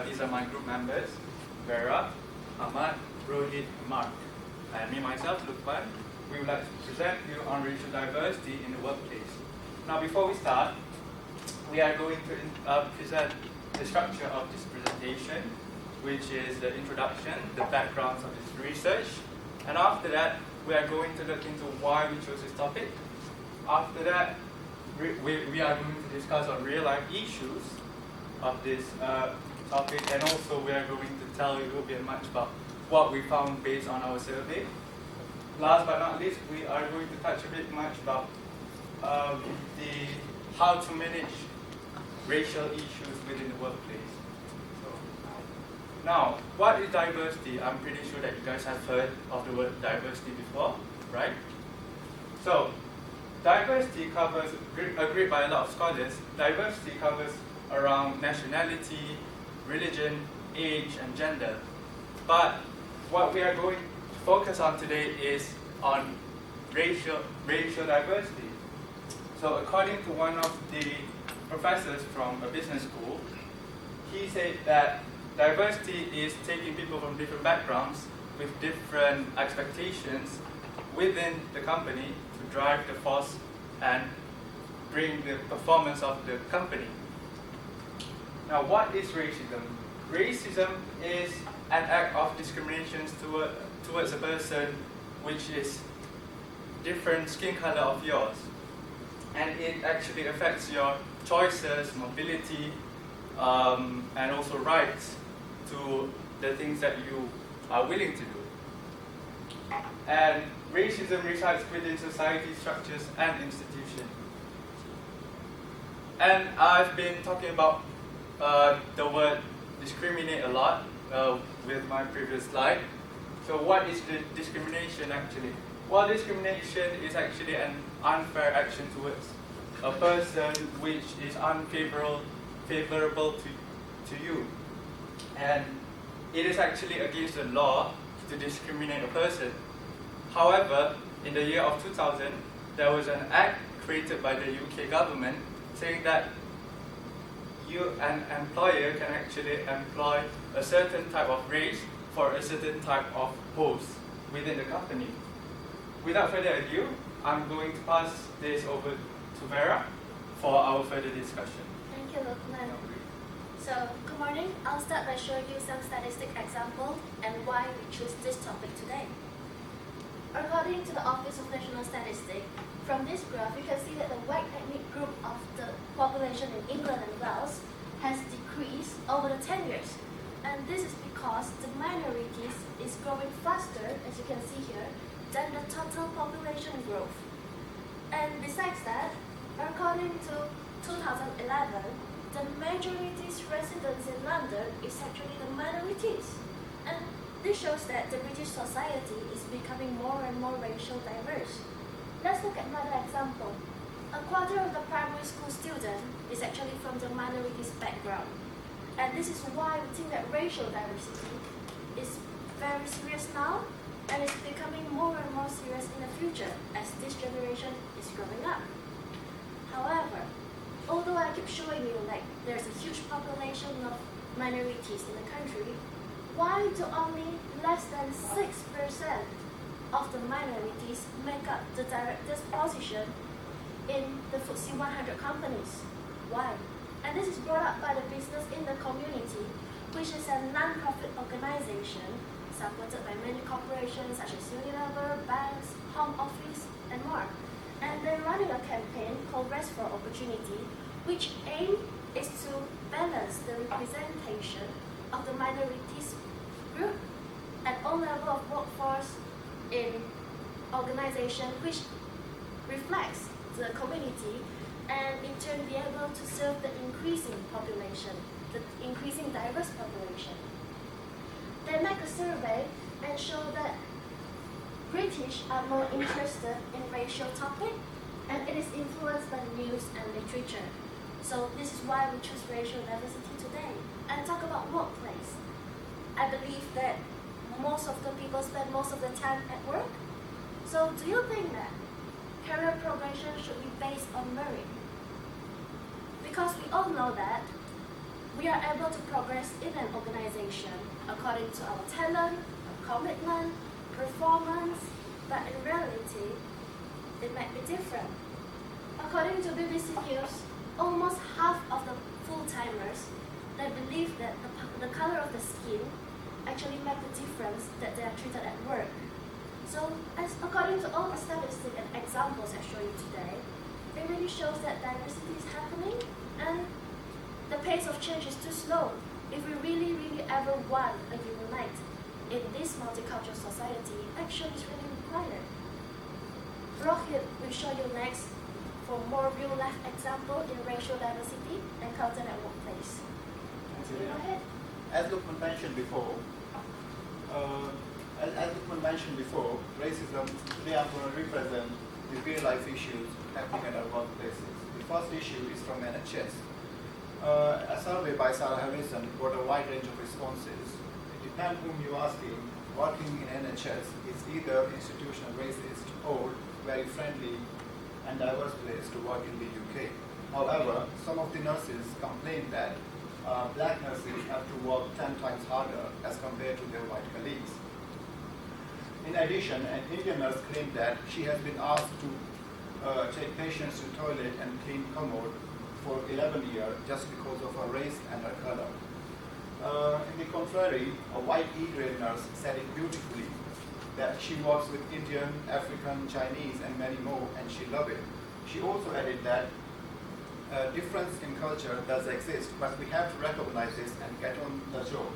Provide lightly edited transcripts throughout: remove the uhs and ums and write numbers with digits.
These are my group members, Vera, Ahmad, Rohit, and Mark. And me, myself, Lukman, we would like to present you on racial diversity in the workplace. Now, before we start, we are going to present the structure of this presentation, which is the introduction, the backgrounds of this research, and after that, we are going to look into why we chose this topic. After that, we are going to discuss on real-life issues of this topic, and also we are going to tell you a little bit much about what we found based on our survey. Last but not least, we are going to touch a bit much about how to manage racial issues within the workplace. Now, what is diversity? I'm pretty sure that you guys have heard of the word diversity before, right? So, diversity covers, agreed by a lot of scholars, diversity covers around nationality, religion, age, and gender. But what we are going to focus on today is on racial diversity. So according to one of the professors from a business school, he said that diversity is taking people from different backgrounds with different expectations within the company to drive the force and bring the performance of the company. Now, what is racism? Racism is an act of discrimination towards a person which is different skin color of yours. And it actually affects your choices, mobility, and also rights to the things that you are willing to do. And racism resides within society structures and institutions. And I've been talking about the word discriminate a lot with my previous slide. So what is the discrimination actually? Well, discrimination is actually an unfair action towards a person which is unfavorable to you. And it is actually against the law to discriminate a person. However, in the year of 2000, there was an act created by the UK government saying that an employer can actually employ a certain type of race for a certain type of post within the company. Without further ado, I'm going to pass this over to Vera for our further discussion. Thank you, Lukman. So, good morning. I'll start by showing you some statistic example and why we choose this topic today. According to the Office of National Statistics, from this graph, you can see that the white ethnic group of the population in England and Wales has decreased over the 10 years. And this is because the minorities is growing faster, as you can see here, than the total population growth. And besides that, according to 2011, the majority's residents in London is actually the minorities. And this shows that the British society is becoming more and more racial diverse. Let's look at another example. A quarter of the primary school student is actually from the minorities background. And this is why we think that racial diversity is very serious now and it's becoming more and more serious in the future as this generation is growing up. However, although I keep showing you like there's a huge population of minorities in the country, why do only less than 6% of the minorities make up the director's position in the FTSE 100 companies? Why? And this is brought up by the Business in the Community, which is a non-profit organization supported by many corporations such as Unilever, banks, Home Office, and more. And they're running a campaign called Rest for Opportunity, which aim is to balance the representation of the minorities group at all level of workforce in organization, which reflects the community and in turn be able to serve the increasing population, the increasing diverse population. They make a survey and show that British are more interested in racial topic and it is influenced by news and literature. So this is why we choose racial diversity today and talk about workplace. I believe that most of the people spend most of the time at work. So do you think that career progression should be based on merit? Because we all know that we are able to progress in an organization according to our talent, commitment, performance, but in reality, it might be different. According to BBC News, almost half of the full-timers, they believe that the color of the skin actually make the difference that they are treated at work. So, according to all the statistics and examples I show you today, it really shows that diversity is happening and the pace of change is too slow if we really ever want a unite in this multicultural society. Action is really required. Rohit will show you next for more real-life example in racial diversity and culture at workplace. Go ahead. As Lukman mentioned before, racism today I'm going to represent the real-life issues happening at our workplaces. The first issue is from NHS. A survey by Sarah Harrison got a wide range of responses. It depends whom you're asking. Working in NHS is either institutional racist or very friendly and diverse place to work in the UK. However, some of the nurses complain that black nurses have to work 10 times harder as compared to their white colleagues. In addition, an Indian nurse claimed that she has been asked to take patients to the toilet and clean commode for 11 years just because of her race and her color. In the contrary, a white E-grade nurse said it beautifully, that she works with Indian, African, Chinese, and many more, and she loves it. She also added that difference in culture does exist, but we have to recognize this and get on the job.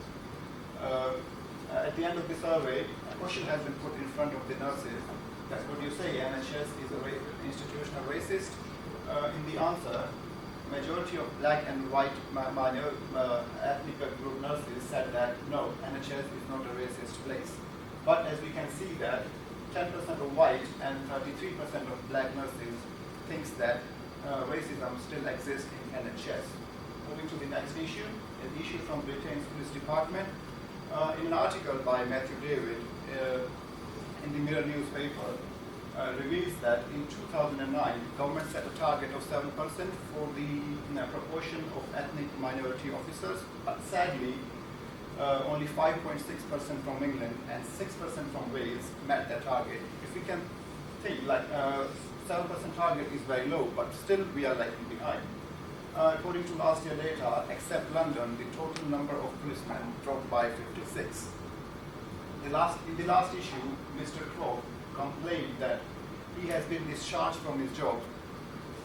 At the end of the survey, a question has been put in front of the nurses. That's what you say, NHS is an institutional racist? In the answer, majority of black and white ethnic group nurses said that no, NHS is not a racist place. But as we can see that 10% of white and 33% of black nurses thinks that racism still exists in NHS. Moving to the next issue, an issue from Britain's Police Department. In an article by Matthew David in the Mirror newspaper, reveals that in 2009, government set a target of 7% for the proportion of ethnic minority officers, but sadly, only 5.6% from England and 6% from Wales met that target. If we can think, like 7% target is very low, but still we are lagging behind. According to last year data, except London, the total number of policemen dropped by 56. In the last issue, Mr. Crowe complained that he has been discharged from his job,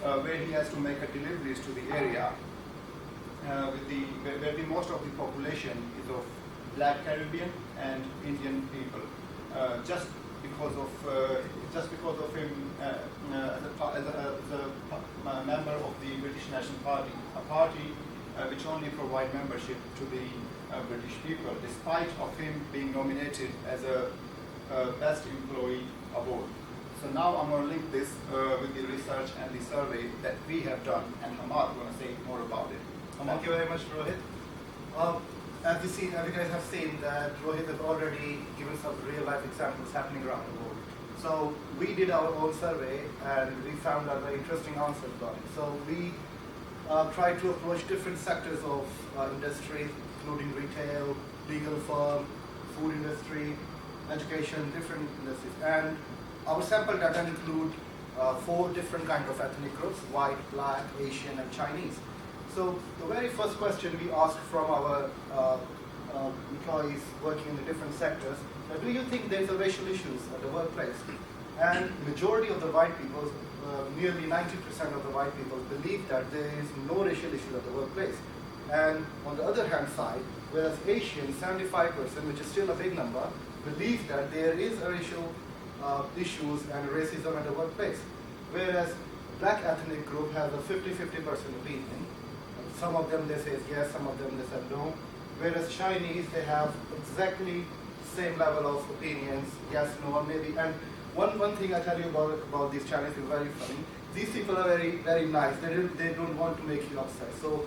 where he has to make a deliveries to the area where the most of the population is of Black Caribbean and Indian people. Just because of him as a member of the British National Party, a party which only provide membership to the British people, despite of him being nominated as a best employee award. So now I'm going to link this with the research and the survey that we have done, and Hamad is going to say more about it. Thank you very much, Rohit. As you guys have seen, that Rohit has already given some real-life examples happening around the world. So we did our own survey, and we found out very interesting answers about it. So we tried to approach different sectors of industry, including retail, legal firm, food industry, education, different industries. And our sample data include 4 different kinds of ethnic groups: white, black, Asian, and Chinese. So the very first question we asked from our employees working in the different sectors, do you think there's a racial issues at the workplace? And majority of the white people, nearly 90% of the white people, believe that there is no racial issue at the workplace. And on the other hand side, whereas Asian, 75%, which is still a big number, believe that there is a racial issues and racism at the workplace. Whereas black ethnic group has a 50-50% opinion. Some of them they say yes, some of them they said no. Whereas Chinese, they have exactly same level of opinions, yes, no, or maybe. And one thing I tell you about these Chinese is very funny. These people are very nice. They don't want to make you upset. So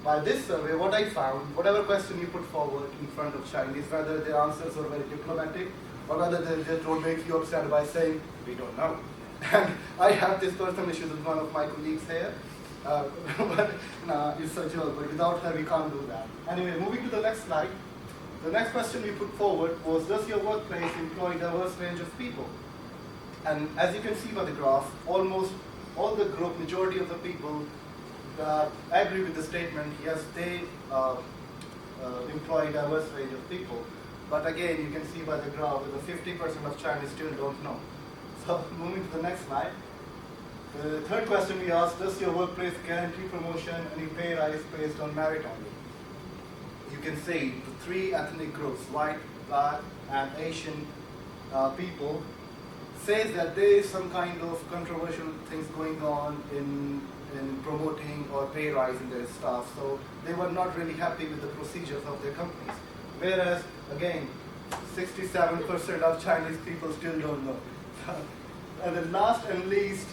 by this survey, what I found, whatever question you put forward in front of Chinese, whether their answers are very diplomatic or whether they just don't make you upset by saying, we don't know. And I have this personal issue with one of my colleagues here. It's a joke, but without her we can't do that. Anyway, moving to the next slide. The next question we put forward was, does your workplace employ a diverse range of people? And as you can see by the graph, almost all the group, majority of the people agree with the statement, yes, they employ a diverse range of people. But again, you can see by the graph that the 50% of Chinese still don't know. So moving to the next slide. The third question we asked, does your workplace guarantee promotion and you pay rise based on merit only? You can see the three ethnic groups, white, black, and Asian people, says that there is some kind of controversial things going on in promoting or pay rise in their staff. So they were not really happy with the procedures of their companies. Whereas, again, 67% of Chinese people still don't know. And the last and least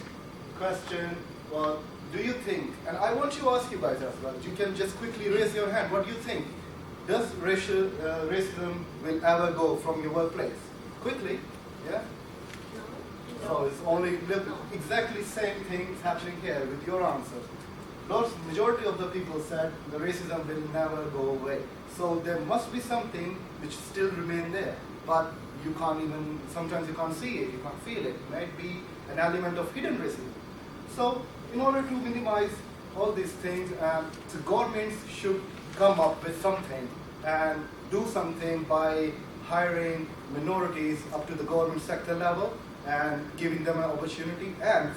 question was, do you think, and I want to ask you guys as well, you can just quickly raise your hand, what do you think? Does racism will ever go from your workplace? Quickly, yeah? So it's only exactly same thing happening here with your answer. Majority of the people said the racism will never go away. So there must be something which still remain there, but you can't even, sometimes you can't see it, you can't feel it. It might be an element of hidden racism. So in order to minimize all these things, the governments should come up with something and do something by hiring minorities up to the government sector level and giving them an opportunity. And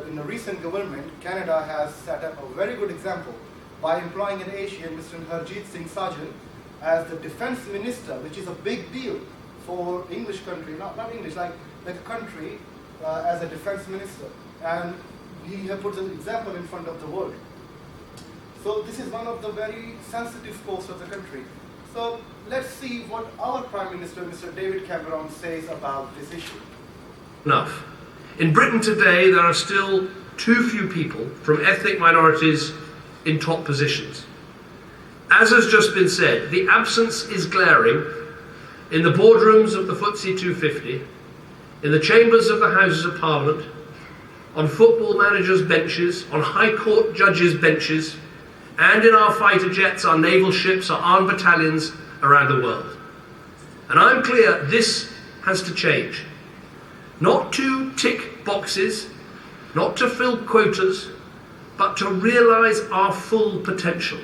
in the recent government, Canada has set up a very good example by employing an Asian, Mr. Harjit Singh Sajjan, as the defense minister, which is a big deal for English country, not English, like a country as a defense minister. And he has put an example in front of the world. So this is one of the very sensitive posts of the country. So let's see what our Prime Minister, Mr. David Cameron, says about this issue. Enough. In Britain today, there are still too few people from ethnic minorities in top positions. As has just been said, the absence is glaring in the boardrooms of the FTSE 250, in the chambers of the Houses of Parliament, on football managers' benches, on High Court judges' benches, and in our fighter jets, our naval ships, our armed battalions around the world. And I'm clear this has to change. Not to tick boxes, not to fill quotas, but to realise our full potential.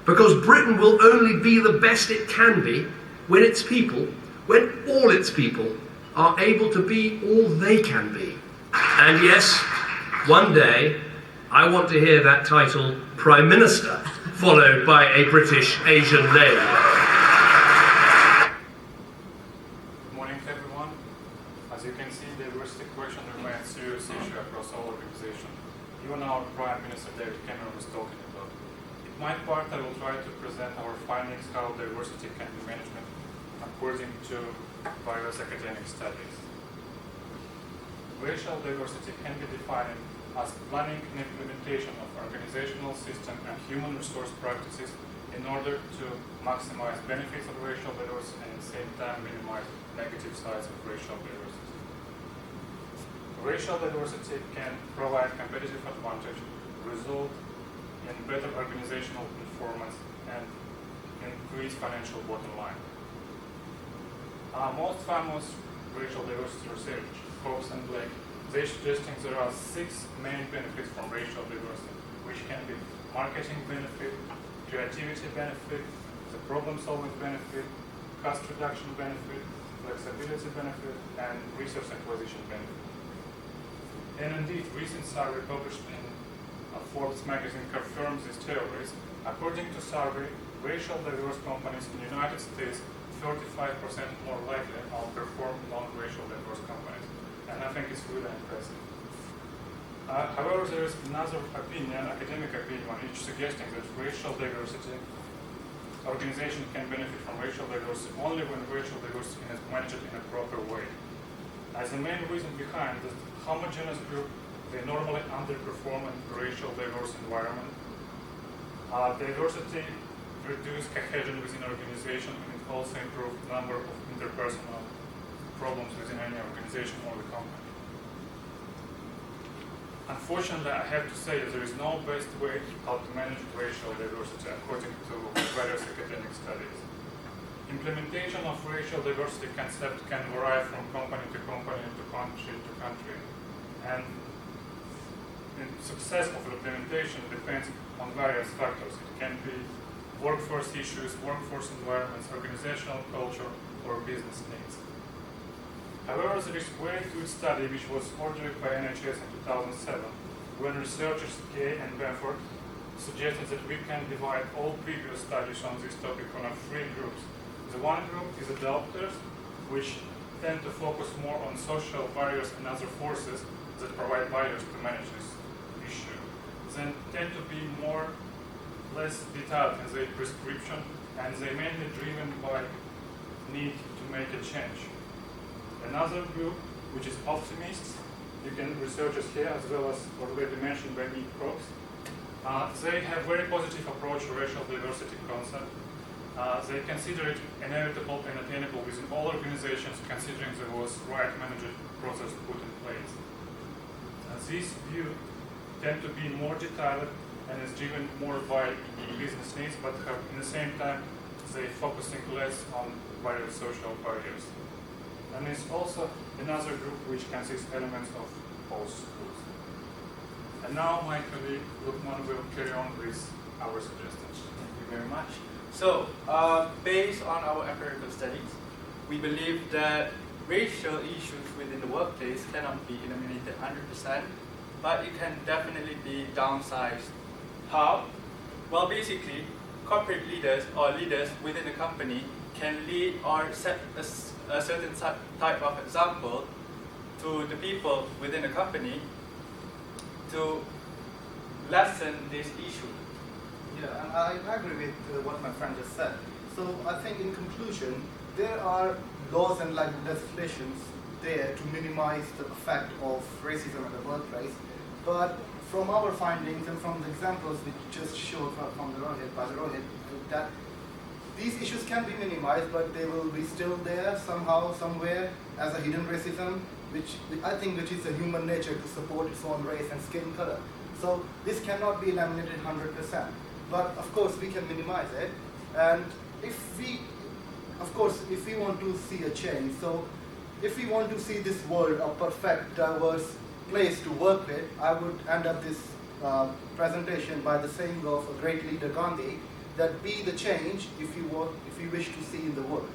Because Britain will only be the best it can be when its people, when all its people, are able to be all they can be. And yes, one day, I want to hear that title, Prime Minister, followed by a British Asian name. Good morning to everyone. As you can see, the diversity question remains a serious issue across all organizations. Even our Prime Minister David Cameron was talking about. In my part, I will try to present our findings how diversity can be managed according to various academic studies. Racial diversity can be defined as planning and implementation of organizational system and human resource practices in order to maximize benefits of racial diversity and at the same time minimize negative sides of racial diversity. Racial diversity can provide competitive advantage, result in better organizational performance, and increase financial bottom line. Our most famous racial diversity research, Hobbs and Blake, they're suggesting there are 6 main benefits from racial diversity, which can be marketing benefit, creativity benefit, the problem-solving benefit, cost reduction benefit, flexibility benefit, and resource acquisition benefit. And indeed, recent survey published in Forbes magazine confirms these theories. According to survey, racial diverse companies in the United States 35% more likely outperform non-racial diverse companies. And I think it's really impressive. However, there is another opinion, academic opinion, which suggesting that racial diversity organization can benefit from racial diversity only when racial diversity is managed in a proper way. As the main reason behind this homogeneous group, they normally underperform in racial diverse environment. Diversity reduces cohesion within organization and it also improves the number of interpersonal problems within any organization or the company. Unfortunately, I have to say that there is no best way how to manage racial diversity according to various academic studies. Implementation of racial diversity concept can vary from company to company, to country to country. And the success of implementation depends on various factors. It can be workforce issues, workforce environments, organizational culture, or business needs. However, there is a very good study which was ordered by NHS in 2007, when researchers Kay and Benford suggested that we can divide all previous studies on this topic on three groups. The one group is the doctors, which tend to focus more on social barriers and other forces that provide barriers to manage this issue. Then tend to be less detailed in their prescription, and they mainly driven by need to make a change. Another group, which is optimists, you can researchers here as well as already mentioned by Nick Crocs. They have very positive approach to racial diversity concept. They consider it inevitable and attainable within all organizations, considering there was right management process put in place. This view tend to be more detailed and is driven more by business needs, but have, in the same time, they focusing less on various social barriers. And it's also another group which consists elements of both schools. And now my colleague Lukman will carry on with our suggestions. Thank you very much. So, based on our empirical studies, we believe that racial issues within the workplace cannot be eliminated 100%, but it can definitely be downsized. How? Well, basically, corporate leaders or leaders within the company can lead or set a certain type of example to the people within the company to lessen this issue. Yeah, and I agree with what my friend just said. So I think in conclusion, there are laws and legislations there to minimize the effect of racism in the workplace. But from our findings and from the examples which just showed from Rohit, that these issues can be minimized, but they will be still there somehow, somewhere, as a hidden racism, which is a human nature to support its own race and skin color. So this cannot be eliminated 100%. But of course, we can minimize it. And if we want to see a change, so if we want to see this world a perfect, diverse place to work with, I would end up this presentation by the saying of a great leader, Gandhi, that be the change if you wish to see in the world.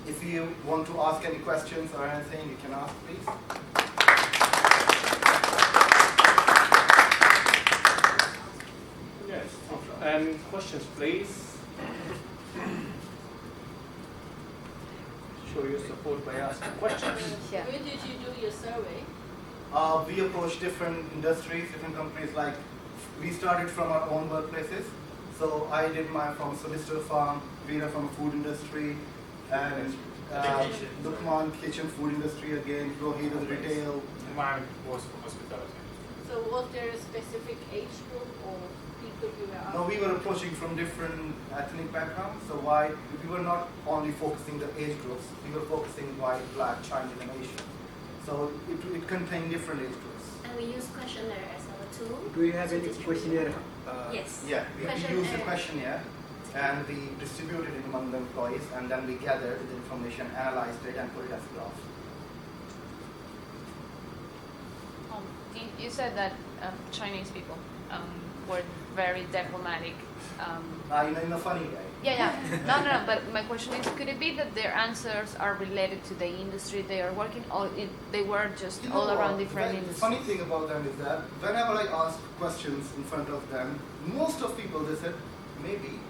If you want to ask any questions or anything, you can ask, please. Yes. Questions, please. Show your support by asking questions. Where did you do your survey? We approach different industries, different companies. Like we started from our own workplaces. So I did mine from solicitor firm, Veera from food industry, and Lukman kitchen food industry again, Rohit is retail. And mine was for hospitality. So was there a specific age group or people you were asking? No, we were approaching from different ethnic backgrounds. So we were not only focusing the age groups, we were focusing white, black, Chinese, and Asian. So it contained different age groups. And we use questionnaire as our tool. Do you have to any distribute. questionnaire? Yes. Yeah, we use the questionnaire and we distributed it among the employees, and then we gathered the information, analyzed it, and put it as a graph. You said that Chinese people were very diplomatic. In a funny way. Yeah. No. But my question is, could it be that their answers are related to the industry they are working, or they were just all around different industries? The funny thing about them is that whenever I ask questions in front of them, most of people they said maybe.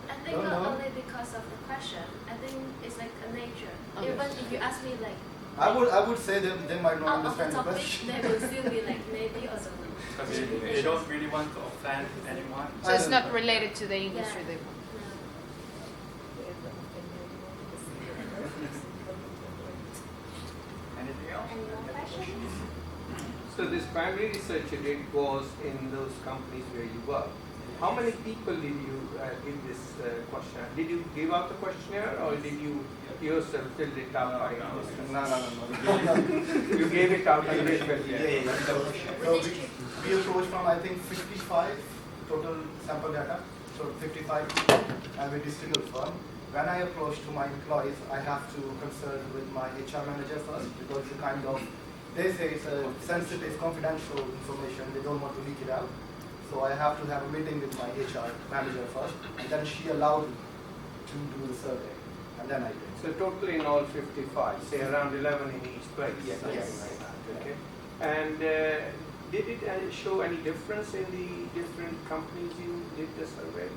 I think not only because of the question. I think it's like a nature. Okay. Even if you ask me like I would say that they might not out of the understand the topic, question. they will still be like maybe or something. Because they don't really want to offend anyone. So it's not related to the industry they work. Anything else? Any more questions? So this primary research you did was in those companies where you work. How many people did you give this questionnaire? Did you give out the questionnaire or did you yourself fill it out? No. You gave it out and they filled Yeah. it. So we approached from, I think, 55 total sample data, so 55 people, and we distribute one. When I approach to my employees, I have to consult with my HR manager first, because it's kind of, they say it's a sensitive, confidential information, they don't want to leak it out. So I have to have a meeting with my HR manager first, and then she allowed me to do the survey, and then I did. So totally in all 55, say around 11 in each place. Yes. something Yes. like that, okay. And did it show any difference in the different companies you did the survey?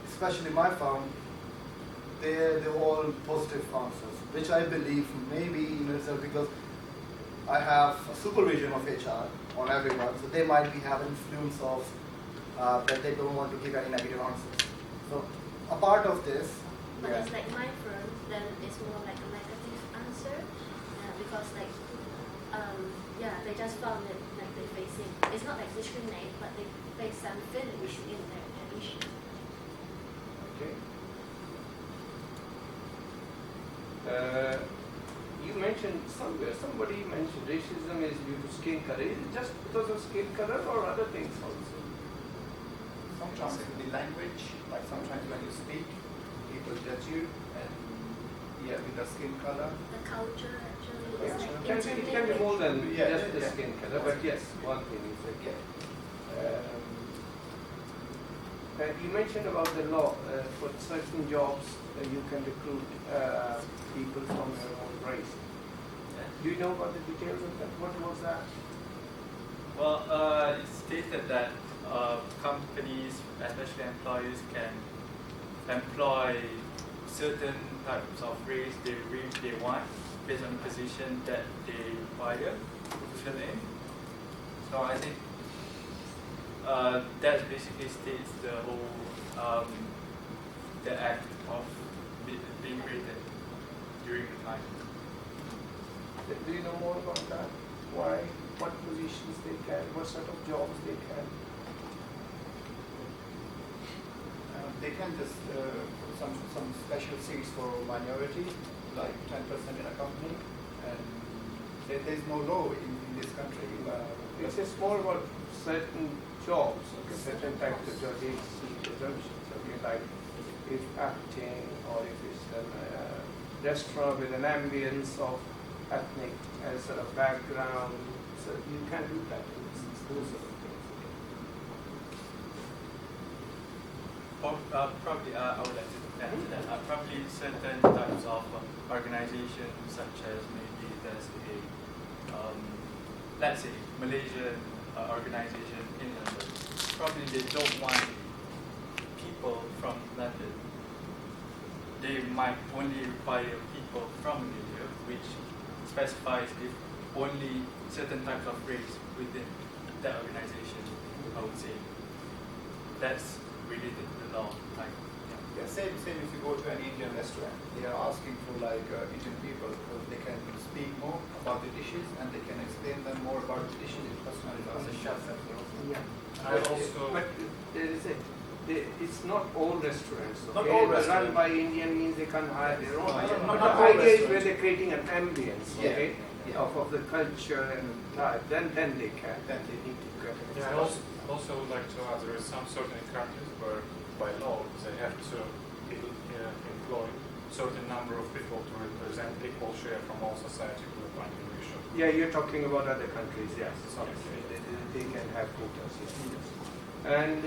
Especially my firm, they're all positive answers, which I believe maybe in itself, because I have a supervision of HR on everyone, so they might be having influence of that they don't want to give any negative answers. So a part of this, But yeah. it's like my firm, then it's more like a negative answer, because like, they just found it like they facing, it's not like discriminate, but they face some feelings in their issue. Okay. You mentioned somewhere, somebody mentioned racism is due to skin color. Is it just because of skin color or other things also? Sometimes it will be language, like sometimes when you speak, people judge you, and with the skin color. The culture actually Yeah. is like It can be more than Yeah, just the yeah. skin color, but yes, one thing is okay. You mentioned about the law. For certain jobs, you can recruit people from your own race. Do you know about the details of that? What was that? Well, it's stated that companies, especially employees, can employ certain types of race they want based on the position that they require to fill in. So I think that basically states the whole the act of being created during the time. Do you know more about that? Why? What positions they can? What sort of jobs they can? They can just put some special seats for minority, like 10% in a company, and there's no law in this country. It's just more about certain jobs, okay, certain types of jobs, they see exemptions, okay, like if acting or if it's a restaurant with an ambience of ethnic sort of background, so you can do that, those sort of things. Probably, I would like to add to that. Probably certain types of organizations, such as maybe there's a, let's say, Malaysian organization in London. Probably they don't want people from London. They might only require people from Malaysia, which specifies if only certain types of race within that organization, I would say. That's related to the law. Like, Yeah, same if you go to an Indian restaurant, they are asking for like Indian people because they can speak more about the dishes and they can explain them more about the dishes in personality as a chef. Yeah. I also- But there is it's not all restaurants. Not okay? all Run restaurants. by Indian means they can't hire their own. Not The all idea is restaurants. where they're creating an ambience, Yeah. okay, Yeah. of the culture and type. Then they can. Then they need to get it. Yeah, I also would like to add there is some certain countries where by law they have to employ certain number of people to represent equal share from all society to the point of view. Yeah, you're talking about other countries, yes. Yes. They can have quotas, yes. And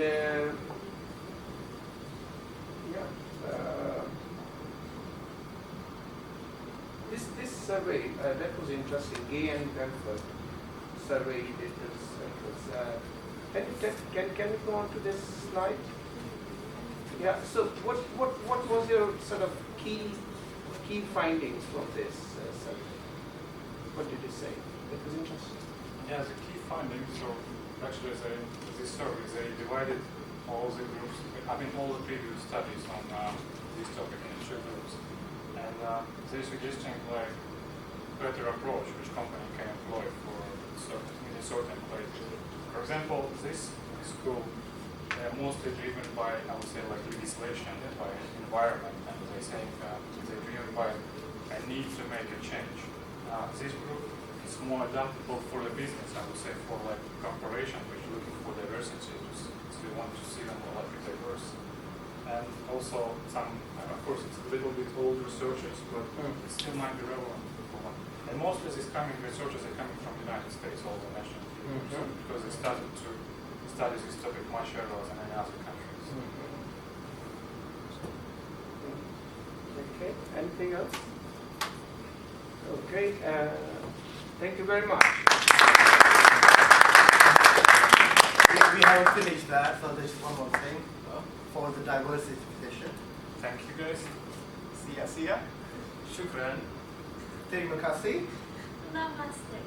this survey that was interesting. Gay and Brentford survey you did this. Can you go on to this slide? Yeah. So what was your sort of key findings from this survey? What did it say? That was interesting. Yeah, the key findings, so actually this survey, they divided all the groups, all the previous studies on this topic in two groups. And they're suggesting like better approach which company can employ for certain place. For example, this school, mostly driven by, I would say, like legislation, by environment, and they saying they're driven by a need to make a change. This group is more adaptable for the business, I would say, for like corporation which are looking for diversity, so we want to see them more like diverse. And also some, of course, it's a little bit old researchers, but it still might be relevant for one. And mostly these researchers are coming from the United States, all the national teams, because they started to study this topic much earlier than any other countries. Okay, anything else? Okay, thank you very much. We haven't finished that, so there's one more thing for the diversity petition. Thank you guys. See ya. Shukran. Terima kasih. Namaste.